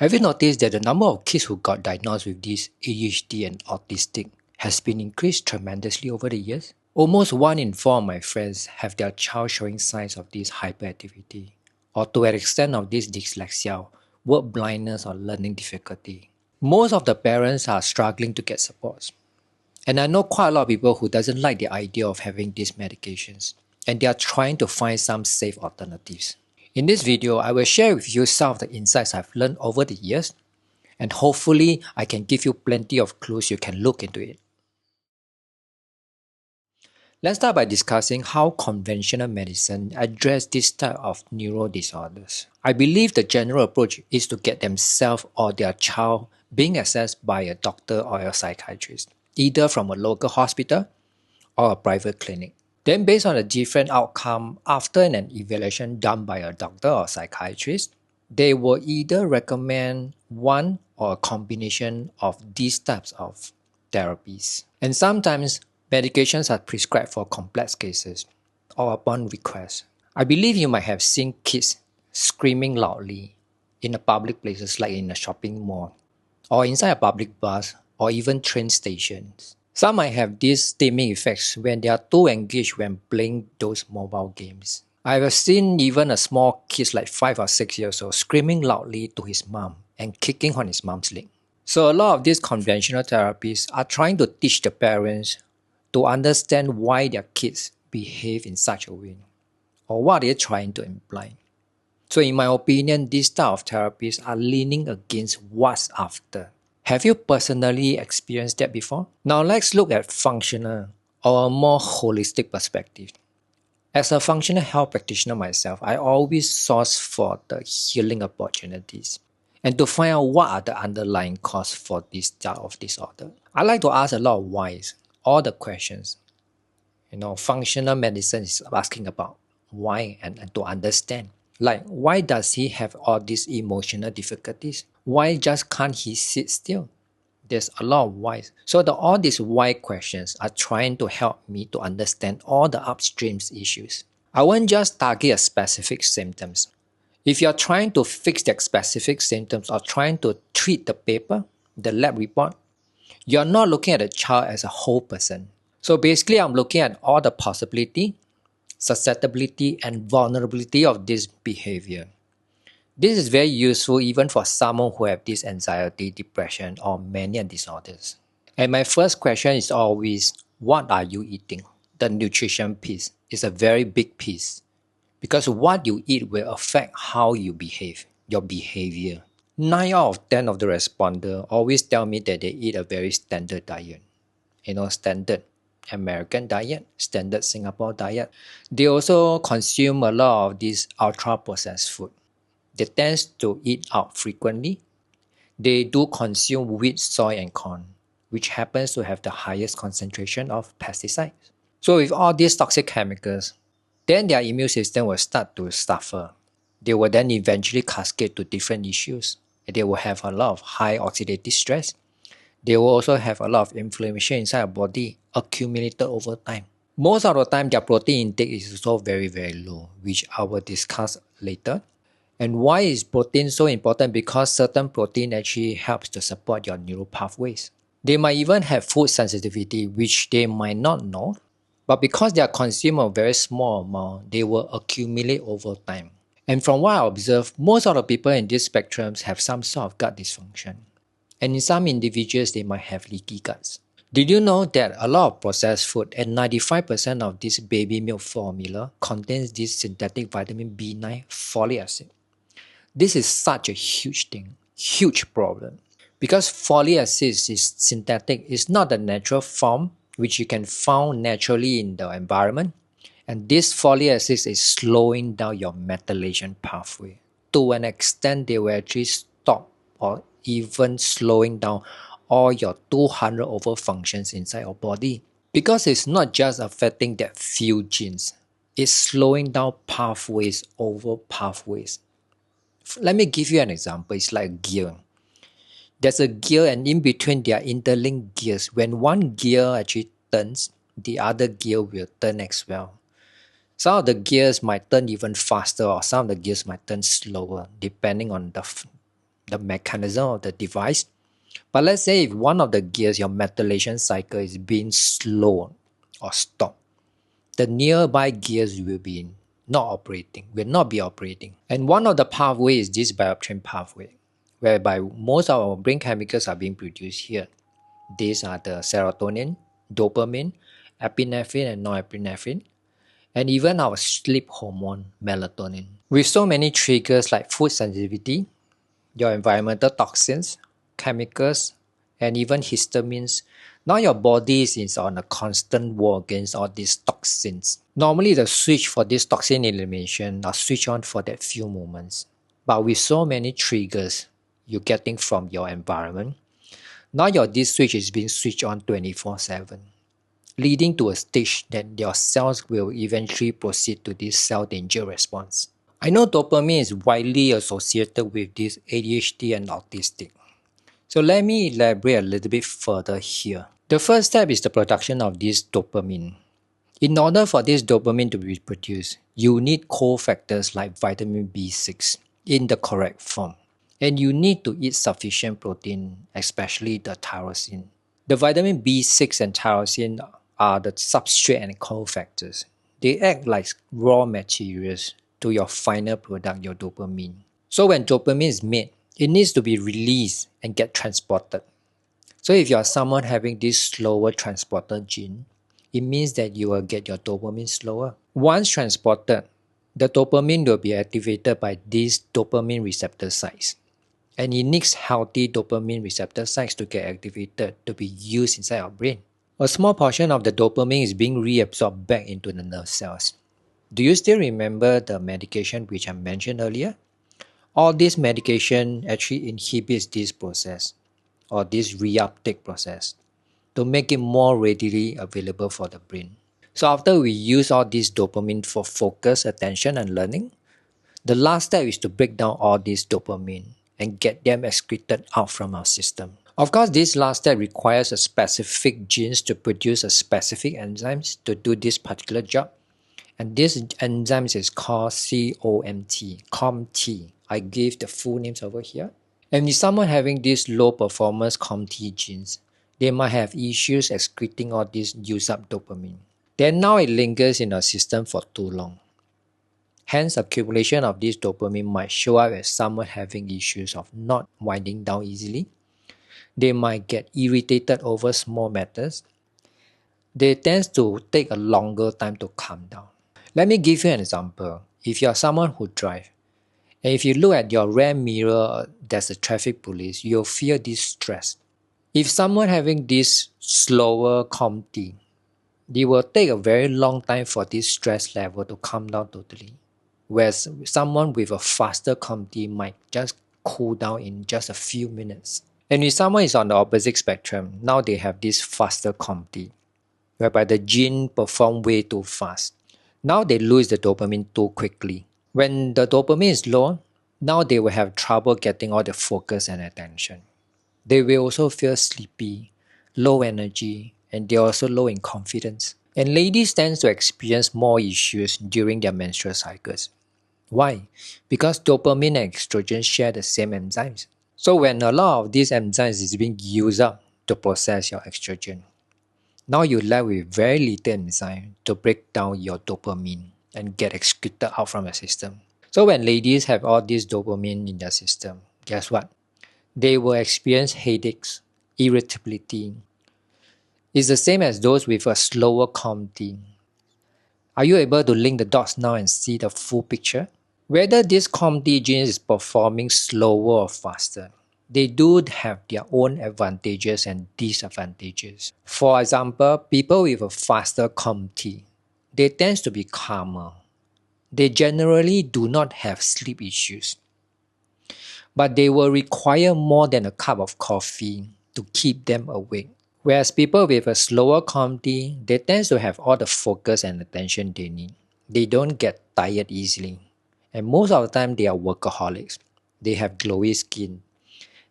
Have you noticed that the number of kids who got diagnosed with this ADHD and autistic has been increased tremendously over the years? Almost 1 in 4 of my friends have their child showing signs of this hyperactivity, or to an extent of this dyslexia, word blindness, or learning difficulty. Most of the parents are struggling to get support. And I know quite a lot of people who doesn't like the idea of having these medications, and they are trying to find some safe alternatives. In this video, I will share with you some of the insights I've learned over the years, and hopefully I can give you plenty of clues you can look into it. Let's start by discussing how conventional medicine address this type of neuro disorders. I believe the general approach is to get themselves or their child being assessed by a doctor or a psychiatrist, either from a local hospital or a private clinic. Then based on a different outcome after an evaluation done by a doctor or psychiatrist, they will either recommend one or a combination of these types of therapies. And sometimes medications are prescribed for complex cases or upon request. I believe you might have seen kids screaming loudly in the public places like in a shopping mall or inside a public bus or even train stations. Some might have these stimming effects when they are too engaged when playing those mobile games. I have seen even a small kid like 5 or 6 years old screaming loudly to his mom and kicking on his mom's leg. So a lot of these conventional therapies are trying to teach the parents to understand why their kids behave in such a way or what they're trying to imply. So in my opinion, these type of therapies are leaning against what's after. Have you personally experienced that before? Now let's look at functional or a more holistic perspective. As a functional health practitioner myself, I always source for the healing opportunities and to find out what are the underlying causes for this type of disorder. I like to ask a lot of whys, all the questions. Functional medicine is asking about why and to understand. Like, why does he have all these emotional difficulties? Why just can't he sit still? There's a lot of whys. So all these why questions are trying to help me to understand all the upstream issues. I won't just target a specific symptoms. If you're trying to fix that specific symptoms or trying to treat the paper, the lab report, you're not looking at the child as a whole person. So basically, I'm looking at all the possibility, susceptibility, and vulnerability of this behavior. This is very useful even for someone who have this anxiety, depression, or mania disorders. And my first question is always, what are you eating? The nutrition piece is a very big piece because what you eat will affect how you behave, your behavior. 9 out of 10 of the respondents always tell me that they eat a very standard diet. Standard American diet, standard Singapore diet. They also consume a lot of this ultra-processed food. They tend to eat out frequently. They do consume wheat, soy, and corn, which happens to have the highest concentration of pesticides. So with all these toxic chemicals, then their immune system will start to suffer. They will then eventually cascade to different issues. They will have a lot of high oxidative stress. They will also have a lot of inflammation inside the body accumulated over time. Most of the time, their protein intake is also very, very low, which I will discuss later. And why is protein so important? Because certain protein actually helps to support your neural pathways. They might even have food sensitivity, which they might not know. But because they are consumed a very small amount, they will accumulate over time. And from what I observe, most of the people in these spectrums have some sort of gut dysfunction. And in some individuals, they might have leaky guts. Did you know that a lot of processed food and 95% of this baby milk formula contains this synthetic vitamin B9 folic acid? This is such a huge thing, huge problem. Because folic acid is synthetic, it's not the natural form which you can find naturally in the environment. And this folic acid is slowing down your methylation pathway. To an extent, they will actually stop or even slowing down all your 200 over functions inside your body. Because it's not just affecting that few genes, it's slowing down pathways over pathways. Let me give you an example. It's like a gear. There's a gear, and in between there are interlinked gears. When one gear actually turns, the other gear will turn as well. Some of the gears might turn even faster, or some of the gears might turn slower, depending on the mechanism of the device. But let's say if one of the gears, your methylation cycle, is being slowed or stopped, the nearby gears will not be operating. And one of the pathways is this bioptrin pathway, whereby most of our brain chemicals are being produced here. These are the serotonin, dopamine, epinephrine and norepinephrine, and even our sleep hormone, melatonin. With so many triggers like food sensitivity, your environmental toxins, chemicals, and even histamines, now your body is on a constant war against all these toxins. Normally the switch for this toxin elimination are switched on for that few moments. But with so many triggers you're getting from your environment, now this switch is being switched on 24/7, leading to a stage that your cells will eventually proceed to this cell danger response. I know dopamine is widely associated with this ADHD and autistic. So let me elaborate a little bit further here. The first step is the production of this dopamine. In order for this dopamine to be produced, you need cofactors like vitamin B6 in the correct form. And you need to eat sufficient protein, especially the tyrosine. The vitamin B6 and tyrosine are the substrate and cofactors. They act like raw materials to your final product, your dopamine. So when dopamine is made, it needs to be released and get transported. So if you are someone having this slower transporter gene, it means that you will get your dopamine slower. Once transported, the dopamine will be activated by these dopamine receptor sites. And it needs healthy dopamine receptor sites to get activated to be used inside our brain. A small portion of the dopamine is being reabsorbed back into the nerve cells. Do you still remember the medication which I mentioned earlier? All this medication actually inhibits this process or this reuptake process to make it more readily available for the brain. So after we use all this dopamine for focus, attention and learning, the last step is to break down all this dopamine and get them excreted out from our system. Of course, this last step requires a specific genes to produce a specific enzymes to do this particular job. And this enzyme is called COMT. I give the full names over here. And if someone having this low performance COMT genes, they might have issues excreting all this used up dopamine. Then now it lingers in our system for too long. Hence, accumulation of this dopamine might show up as someone having issues of not winding down easily. They might get irritated over small matters. They tend to take a longer time to calm down. Let me give you an example. If you are someone who drives, and if you look at your rear mirror, there's a traffic police, you'll feel this stress. If someone having this slower COMT, they will take a very long time for this stress level to come down totally. Whereas someone with a faster COMT might just cool down in just a few minutes. And if someone is on the opposite spectrum, now they have this faster COMT, whereby the gene perform way too fast. Now they lose the dopamine too quickly. When the dopamine is low, now they will have trouble getting all the focus and attention. They will also feel sleepy, low energy, and they're also low in confidence. And ladies tend to experience more issues during their menstrual cycles. Why? Because dopamine and estrogen share the same enzymes. So when a lot of these enzymes is being used up to process your estrogen, now you're left with very little enzyme to break down your dopamine and get excreted out from the system. So when ladies have all this dopamine in their system, guess what? They will experience headaches, irritability. It's the same as those with a slower COMT. Are you able to link the dots now and see the full picture? Whether this COMT gene is performing slower or faster, they do have their own advantages and disadvantages. For example, people with a faster COMT, they tend to be calmer. They generally do not have sleep issues, but they will require more than a cup of coffee to keep them awake. Whereas people with a slower COMT, they tend to have all the focus and attention they need. They don't get tired easily. And most of the time, they are workaholics. They have glowy skin.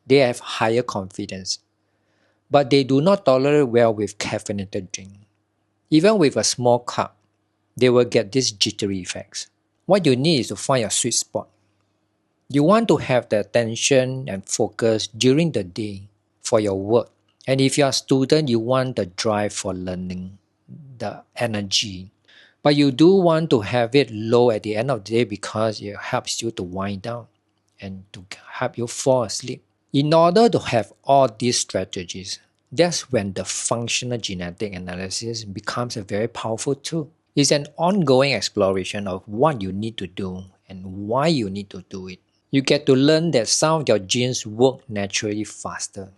They have higher confidence. But they do not tolerate well with caffeinated drink. Even with a small cup, they will get these jittery effects. What you need is to find your sweet spot. You want to have the attention and focus during the day for your work. And if you're a student, you want the drive for learning, the energy. But you do want to have it low at the end of the day because it helps you to wind down and to help you fall asleep. In order to have all these strategies, that's when the functional genetic analysis becomes a very powerful tool. It's an ongoing exploration of what you need to do and why you need to do it. You get to learn that some of your genes work naturally faster,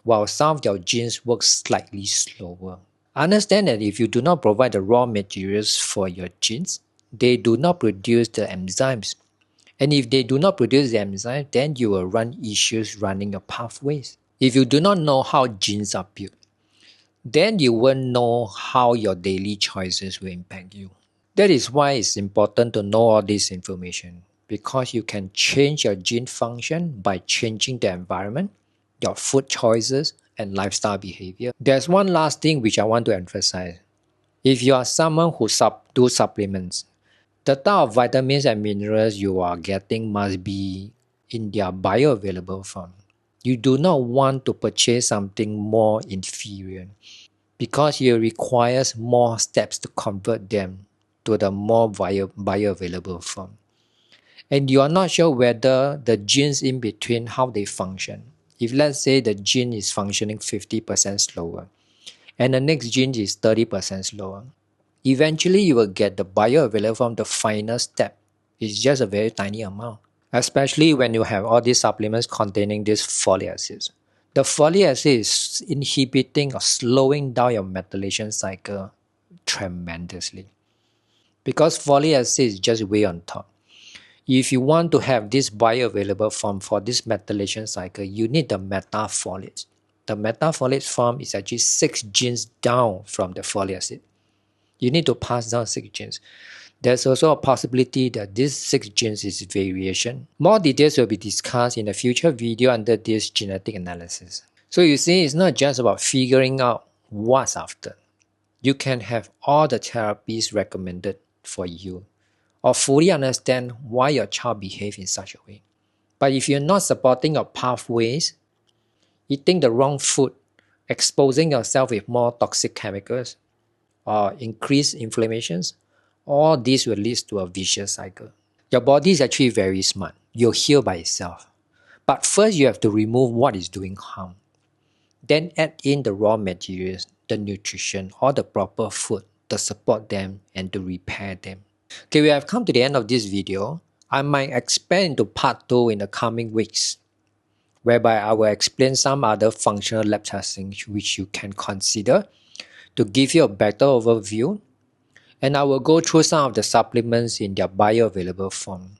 while some of your genes work slightly slower. Understand that if you do not provide the raw materials for your genes, they do not produce the enzymes. And if they do not produce the enzymes, then you will run issues running your pathways. If you do not know how genes are built, then you won't know how your daily choices will impact you. That is why it's important to know all this information, because you can change your gene function by changing the environment, your food choices, and lifestyle behavior. There's one last thing which I want to emphasize. If you are someone who do supplements, the type of vitamins and minerals you are getting must be in their bioavailable form. You do not want to purchase something more inferior because it requires more steps to convert them to the more bioavailable form. And you are not sure whether the genes in between, how they function. If let's say the gene is functioning 50% slower and the next gene is 30% slower, eventually you will get the bioavailable form, the final step. It's just a very tiny amount, especially when you have all these supplements containing this folic acid. The folic acid is inhibiting or slowing down your methylation cycle tremendously because folic acid is just way on top. If you want to have this bioavailable form for this methylation cycle, you need the metafolate. The metafolate form is actually 6 genes down from the folic acid. You need to pass down 6 genes. There's also a possibility that this 6 genes is variation. More details will be discussed in a future video under this genetic analysis. So you see, it's not just about figuring out what's after. You can have all the therapies recommended for you or fully understand why your child behaves in such a way. But if you're not supporting your pathways, eating the wrong food, exposing yourself with more toxic chemicals, or increased inflammations, all this will lead to a vicious cycle. Your body is actually very smart. You'll heal by itself. But first you have to remove what is doing harm. Then add in the raw materials, the nutrition, or the proper food to support them and to repair them. Okay, we have come to the end of this video. I might expand into part 2 in the coming weeks, whereby I will explain some other functional lab testing which you can consider to give you a better overview, and I will go through some of the supplements in their bioavailable form,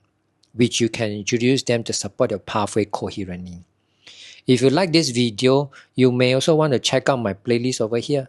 which you can introduce them to support your pathway coherently. If you like this video, you may also want to check out my playlist over here.